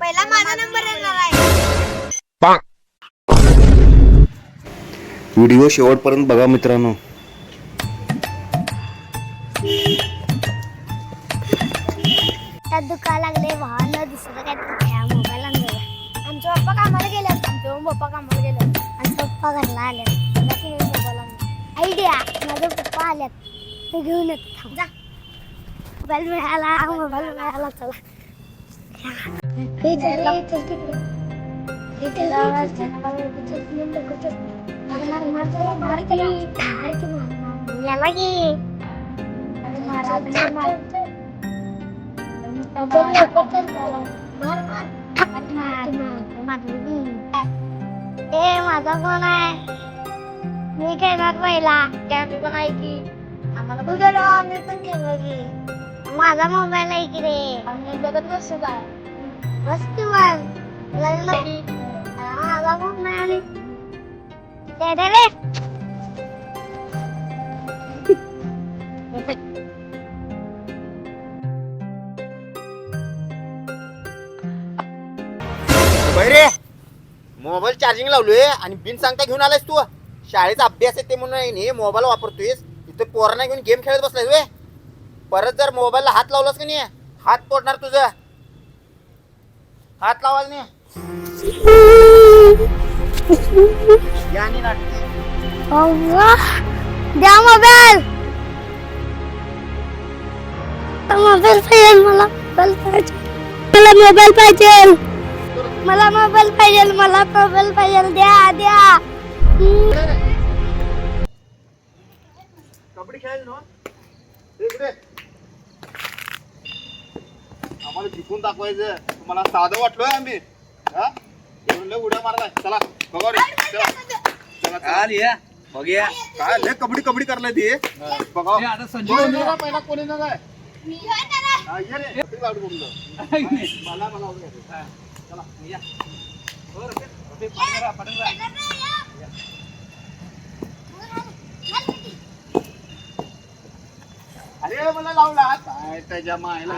पहिला माझा नंबर येणार आहे. व्हिडिओ शेवटपर्यंत बघा मित्रांनो. त्यात दुखा लागले वाहन दुसरं काय मोबाईल आणलं. आमचे पप्पा कामाला गेले. आमचे पप्पा कामाला गेले आणि पप्पा घरला आले. मोबाईल आणला. आयडिया माझे पप्पा आल्यात ते घेऊन येत. थांब जा. मोबाईल मिळाला चला. याला की माझा फोन आहे. मी खेळणार पहिला. त्यात पण आहे की आम्हाला मी पण खेळणार की. माझा मोबाईल आहे की रे. बघत बसतो काय बस तू माझा फोन नाही आली रे. रे मोबाईल चार्जिंग लावलोय आणि बिन सांगता घेऊन आलायस तू. शाळेचा अभ्यास आहे ते म्हणून हे मोबाईल वापरतोयस. इथे पोरांना घेऊन गेम खेळत बसलाय वे. परत जर मोबाईलला हात लावलास की नाही हात तोडणार तुझं. हात लावायला नाही यानी नाटकी. द्या मोबाईल. मोबाईल पाहिजे मला. मोबाईल पाहिजे. मला मोबाईल पाहिजे. मला मोबाईल पाहिजे. द्या कबड्डी खेळायला ना इकडे. आम्हाला जिंकून दाखवायचं. तुम्हाला साधं वाटलोय आम्ही. उड्या मारलाय. चला बघा रे. चला बघूया काय लय कबड्डी कबड्डी करलाय ते. बघा पहिला कोणी ना काय अरे मला लावला काय त्याच्या मायला.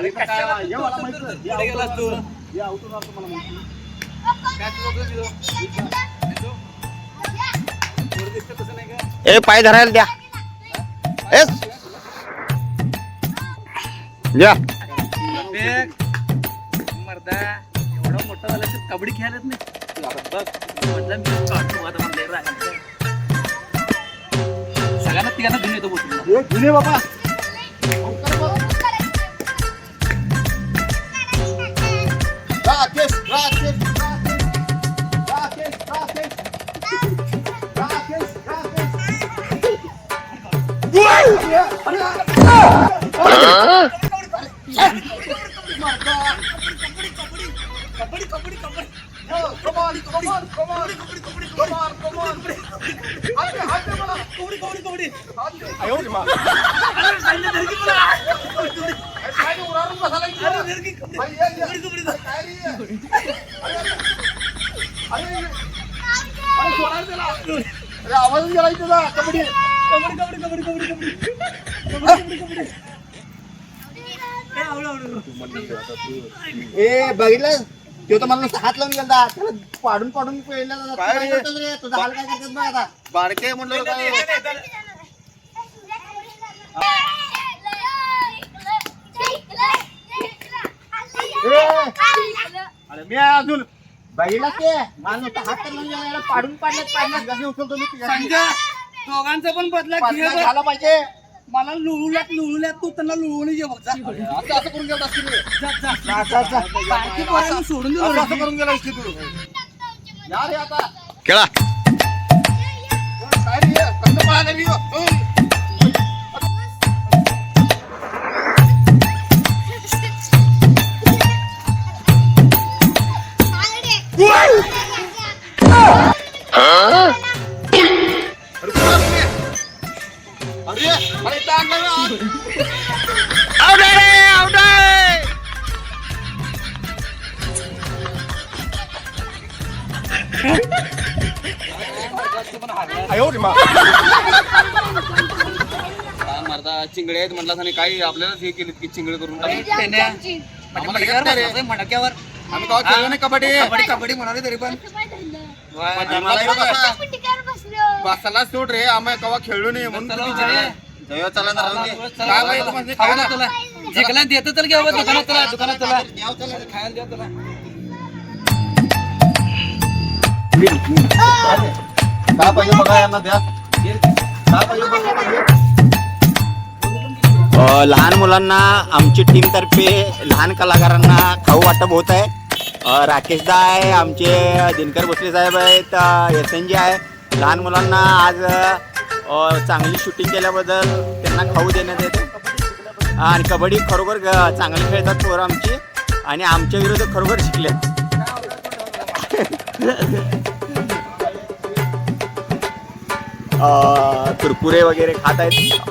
ए पाय धरायला द्या. मर्दा एवढा मोठा झाला तर कबड्डी खेळायला नाही. सगळ्यांना तिघांना घेऊन येतो बोलतो बाबा. आवाज गेला तुझा. कबड्डी ए बघितलं तो तर मला हात लावून गेला. त्याला पाडून पहिला तुझा हाल काय करतात बघ आता. बारके म्हणलं अरे मी अजून बघितला ते मला नुसतं हात लावून गेला. पाडून पाडल्यात कसे उचलतो मी. दोघांचा पण बदला झाला पाहिजे. मला लुळुल्यात तू त्यांना लुळवून ये बघ. असं करून गेला सोडून असं करून गेला तू. या रे आता खेळा. काय रे कसं पळाला मी. अरे मला इथं आणलं. मर्दा चिंगडे आहेत म्हटलं आणि काही आपल्याला हे केलीत की चिंगडे करून आम्हाला मडक्यावर आम्ही कवा खेळलो नाही कबड्डी. कबड्डी कबड्डी म्हणाले तरी पण पण जन्माला येऊ कसा? पिटिकावर बसलो. बसायला सोड रे, आम्ही कवा खेळलो नाही म्हणून तुम्ही विचारलं. जयो चला ना राहून दे. काय बाई तू म्हणजे काय ना? तुला जिंकला देतो तर घ्या दुकानात तुला दुकानात तुला खायला द्या तुला. काय पाहिजे बघा यांना द्या. काय पाहिजे बघा. लहान मुलांना आमची टीम तर्फे लहान कलाकारांना खाऊ वाटप होत आहे. राकेशदा आहे, आमचे दिनकर भोसले साहेब आहेत, SNG आहे. लहान मुलांना आज चांगली शूटिंग केल्याबद्दल त्यांना खाऊ देण्यात येते. आणि कबड्डी खरोखर चांगली खेळतात पोरं आमची आणि आमच्या विरुद्ध खरोखर शिकले. कुरकुरे वगैरे खात आहेत.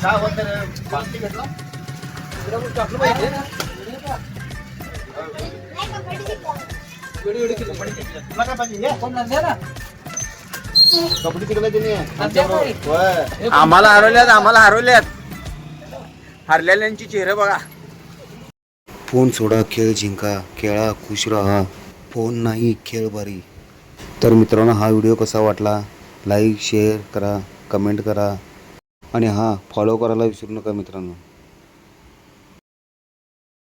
काय होतं रे? बाकी घेतला? तुला काय पाहिजे? कबड्डी शिकला तिने. आम्हाला हरवल्यात हरलेल्यांची चेहरे बघा. फोन सोडा, खेळ जिंका, खेळा, खुश राहा. फोन नाही, खेळ बारी. तर मित्रांनो, हा व्हिडिओ कसा वाटला लाईक शेअर करा, कमेंट करा आणि हां फॉलो करायला विसरू नका मित्रांनो.